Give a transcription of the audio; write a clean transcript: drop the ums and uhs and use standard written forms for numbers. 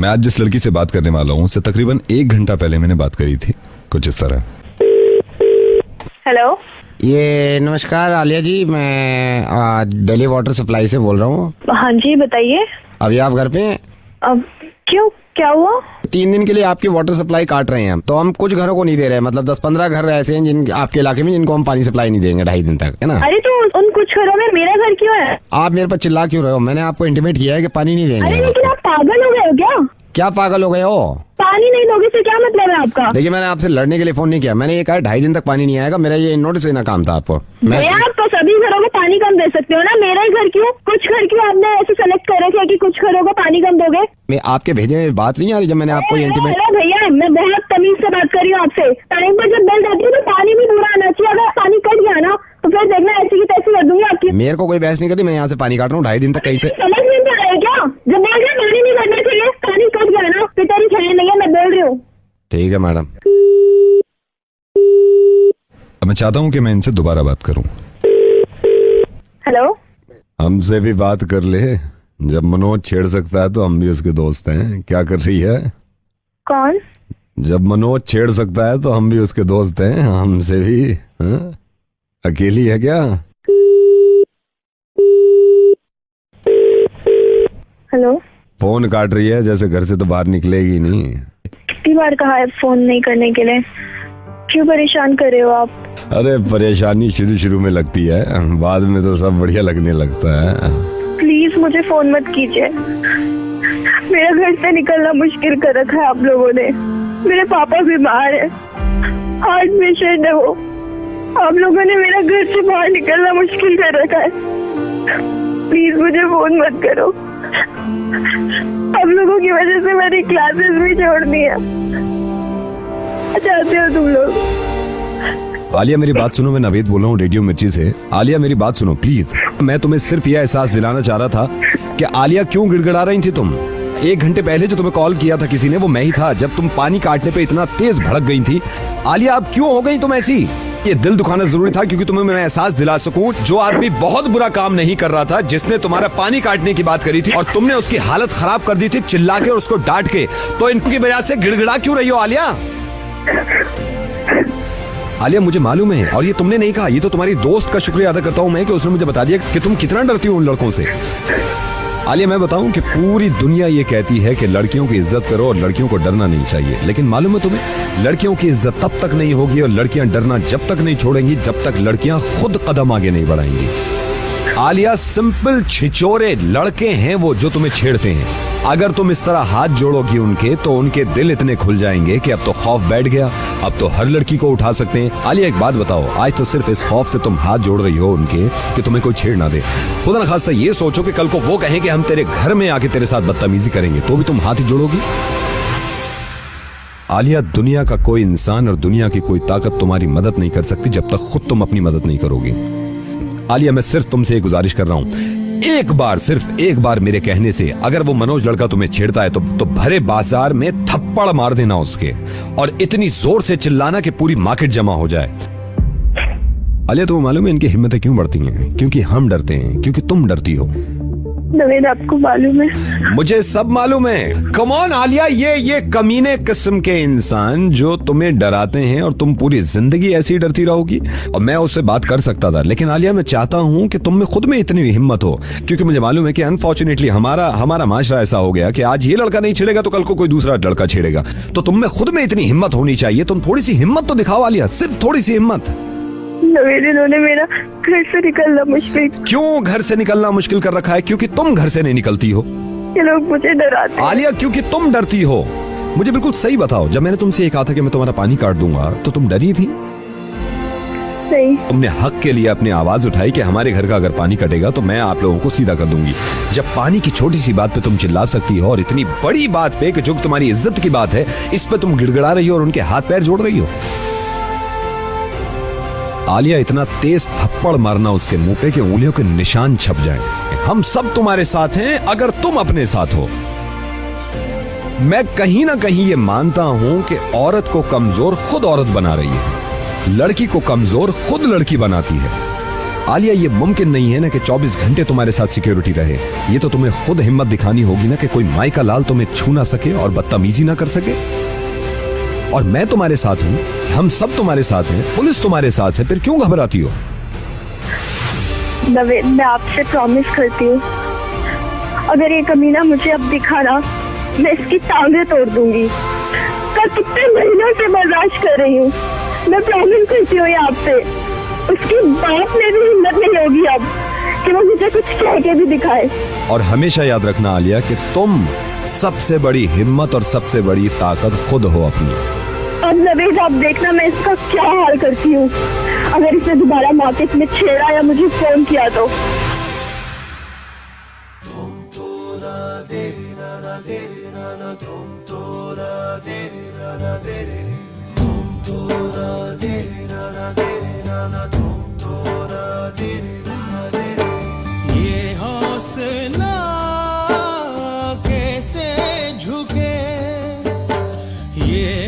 मैं आज जिस लड़की से बात करने वाला हूँ उससे तकरीबन 1 घंटा पहले मैंने बात करी थी, कुछ इस तरह। हेलो, ये नमस्कार आलिया जी, मैं दिल्ली वाटर सप्लाई से बोल रहा हूँ। हाँ जी बताइए। अभी आप घर पे हैं? अब क्यों, क्या हुआ? 3 दिन के लिए आपकी वाटर सप्लाई काट रहे हैं हम, तो हम कुछ घरों को नहीं दे रहे हैं, मतलब 10-15 घर ऐसे हैं जिन आपके इलाके में जिनको हम पानी सप्लाई नहीं देंगे 2.5 दिन तक, है ना। अरे तो उन कुछ घरों में मेरा घर क्यों है? आप मेरे पर चिल्ला क्यों रहे हो? मैंने आपको इंटीमेट किया है कि पानी नहीं देंगे। अरे लेकिन आप पागल हो गए हो क्या? क्या पागल हो गए हो? पानी नहीं दोगे से क्या मतलब है आपका? देखिए, मैंने आपसे लड़ने के लिए फोन नहीं किया, मैंने ये कहा 2.5 दिन तक पानी नहीं आएगा, मेरा ये नोटिस देना काम था आपको। आप तो सभी घरों को पानी कम दे सकते हो ना, मेरा ही घर क्यों? कुछ घर क्यों आपने ऐसे सेलेक्ट कर रखे कि कुछ घरों को पानी कम दोगे? मैं आपके भेजे में बात नहीं आ रही जब मैंने आपको ये इंटीमेट। अरे भैया, मैं बहुत तमीज से बात कर रही हूँ आपसे। टाइम पर जब बिल जाती है तो पानी भी पूरा आना चाहिए। अगर पानी कट गया ना तो फिर देखना ऐसी की तैसी कर दूंगी आपकी। मेरे को कोई बहस नहीं करती, मैं यहाँ से पानी काट रहा हूँ 2.5 दिन तक। कहीं से समझ नहीं आ रहा है क्या? जब बोल रहे पानी नहीं करना चाहिए, पानी कट गया ना फिर तेरी खैर नहीं है, मैं बोल रही हूँ। ठीक है मैडम। मैं चाहता हूँ कि मैं इनसे दोबारा बात करूँ। हेलो, हमसे भी बात कर ले, जब मनोज छेड़ सकता है तो हम भी उसके दोस्त हैं। क्या कर रही है? कौन? जब मनोज छेड़ सकता है तो हम भी उसके दोस्त हैं, हमसे भी। हाँ? अकेली है क्या? हेलो, फोन काट रही है, जैसे घर से तो बाहर निकलेगी नहीं। कितनी बार कहा है फोन नहीं करने के लिए? क्यों परेशान कर रहे हो आप? अरे परेशानी शुरू में लगती है, बाद में तो सब बढ़िया लगने लगता है। प्लीज मुझे फोन मत कीजिए। मेरा घर से निकलना मुश्किल कर रखा है आप लोगों ने। मेरे पापा बीमार है, हार्ट पेशेंट है वो। आप लोगों ने मेरा घर से बाहर निकलना मुश्किल कर रखा है। प्लीज मुझे फोन मत करो। आप लोगों की वजह से मेरी क्लासेस भी छोड़नी है। चाहते हो तुम लोग? आलिया मेरी बात सुनो, मैं नवेद बोल रहा हूँ रेडियो मिर्ची से। आलिया मेरी बात सुनो प्लीज। मैं तुम्हें सिर्फ यह एहसास दिलाना चाह रहा था कि आलिया क्यों गिड़गिड़ा रही थी तुम। 1 घंटे पहले जो तुम्हें कॉल किया था किसी ने, वो मैं ही था, जब तुम पानी काटने पे इतना तेज भड़क गई थी। आलिया अब क्यों हो गई तुम ऐसी? ये दिल दुखाना जरूरी था क्योंकि तुम्हें मैं एहसास दिला सकूं, जो आदमी बहुत बुरा काम नहीं कर रहा था, जिसने तुम्हारा पानी काटने की बात करी थी और तुमने उसकी हालत खराब कर दी थी चिल्ला के और उसको डांट के, तो इनकी वजह से गिड़गिड़ा क्यों रही हो आलिया? आलिया मुझे मालूम है, और ये तुमने नहीं कहा, ये तो तुम्हारी दोस्त का शुक्रिया अदा करता हूं मैं कि उसने मुझे बता दिया कि तुम कितना डरती हो उन लड़कों से। आलिया मैं बताऊं कि पूरी दुनिया ये कहती है कि लड़कियों की इज्जत करो और लड़कियों को डरना नहीं चाहिए, लेकिन मालूम है तुम्हें, लड़कियों की इज्जत तब तक नहीं होगी और लड़कियां डरना जब तक नहीं छोड़ेंगी जब तक लड़कियां खुद कदम आगे नहीं बढ़ाएंगी। आलिया सिंपल छिचोरे लड़के हैं वो जो तुम्हें छेड़ते हैं। अगर तुम इस तरह हाथ जोड़ोगी उनके, तो उनके दिल इतने खुल जाएंगे कि अब तो खौफ बैठ गया, अब तो हर लड़की को उठा सकते हैं। आलिया एक बात बताओ, आज तो सिर्फ इस खौफ से तुम हाथ जोड़ रही हो उनके कि तुम्हें कोई छेड़ ना दे। खुदा न खास्ता ये सोचो कि कल को वो कहें कि हम तेरे घर में आके तेरे साथ बदतमीजी करेंगे, तो भी तुम हाथ ही जोड़ोगी? आलिया दुनिया का कोई इंसान और दुनिया की कोई ताकत तुम्हारी मदद नहीं कर सकती जब तक खुद तुम अपनी मदद नहीं करोगी। आलिया मैं सिर्फ तुमसे एक गुजारिश कर रहा हूं, एक बार, सिर्फ एक बार मेरे कहने से अगर वो मनोज लड़का तुम्हें छेड़ता है तो भरे बाजार में थप्पड़ मार देना उसके, और इतनी जोर से चिल्लाना कि पूरी मार्केट जमा हो जाए। आलिया तुम्हें मालूम है इनकी हिम्मतें क्यों बढ़ती हैं? क्योंकि हम डरते हैं, क्योंकि तुम डरती हो। नवेद आपको मालूम है? मुझे सब मालूम है। कम ऑन आलिया, ये कमीने किस्म के इंसान जो तुम्हें डराते हैं और तुम पूरी जिंदगी ऐसी डरती रहोगी। और मैं उससे बात कर सकता था, लेकिन आलिया मैं चाहता हूं कि तुम में खुद में इतनी हिम्मत हो, क्योंकि मुझे मालूम है कि अनफॉर्चुनेटली हमारा माशरा ऐसा हो गया कि आज ये लड़का नहीं छेड़ेगा तो कल को कोई दूसरा लड़का छेड़ेगा। तो तुम में खुद में इतनी हिम्मत होनी चाहिए। तुम थोड़ी सी हिम्मत तो दिखाओ आलिया, सिर्फ थोड़ी सी हिम्मत। नवेद, इन्होंने मेरा घर से निकलना मुश्किल। क्यों घर से निकलना मुश्किल कर रखा है? क्योंकि तुम घर से नहीं निकलती हो। ये लोग मुझे डराते हैं। आलिया क्योंकि तुम डरती हो। मुझे बिल्कुल सही बताओ, जब मैंने तुमसे ये कहा था कि मैं तुम्हारा पानी काट दूंगा तो तुम डरी थी? नहीं। तुमने हक के लिए अपनी आवाज उठाई कि हमारे घर का अगर पानी कटेगा तो मैं आप लोगों को सीधा कर दूंगी। जब पानी की छोटी सी बात पे तुम चिल्ला सकती हो और इतनी बड़ी बात पे कि जो तुम्हारी इज्जत की बात है इस पे तुम गिड़गिड़ा रही हो और उनके हाथ पैर जोड़ रही हो। आलिया इतना तेज थप्पड़ मारना उसके मुंह पे कि उंगलियों के निशान छप जाएं। हम सब तुम्हारे साथ हैं अगर तुम अपने साथ हो। मैं कहीं ना कहीं ये मानता हूं कि औरत को कमजोर खुद औरत बना रही है, लड़की को कमजोर खुद लड़की बनाती है। आलिया, ये मुमकिन नहीं है ना कि 24 घंटे तुम्हारे साथ सिक्योरिटी रहे। ये तो तुम्हें खुद हिम्मत दिखानी होगी ना कि कोई माई का लाल तुम्हें छू ना सके और बदतमीजी ना कर सके। और मैं तुम्हारे साथ हूं, हम सब तुम्हारे साथ हैं, पुलिस तुम्हारे साथ है, फिर क्यों घबराती हो? नवेद, मैं आपसे प्रॉमिस करती हूँ, अगर ये कमीना मुझे अब दिखा ना, मैं इसकी टांगें तोड़ दूंगी। कल कितने महीनों से बर्दाश्त कर रही हूँ, मैं प्रॉमिस करती हूँ ये आपसे। उसकी बात में भी हिम्मत नहीं होगी अब कि वो मुझे कुछ कह के भी दिखाए। और हमेशा याद रखना आलिया कि तुम सबसे बड़ी हिम्मत और सबसे बड़ी ताकत खुद हो अपनी। अब नवेद, आप देखना मैं इसका क्या हाल करती हूँ। अगर इसने दोबारा मार्केट में छेड़ा या मुझे फोन किया तो। ये हौसला कैसे झुके, ये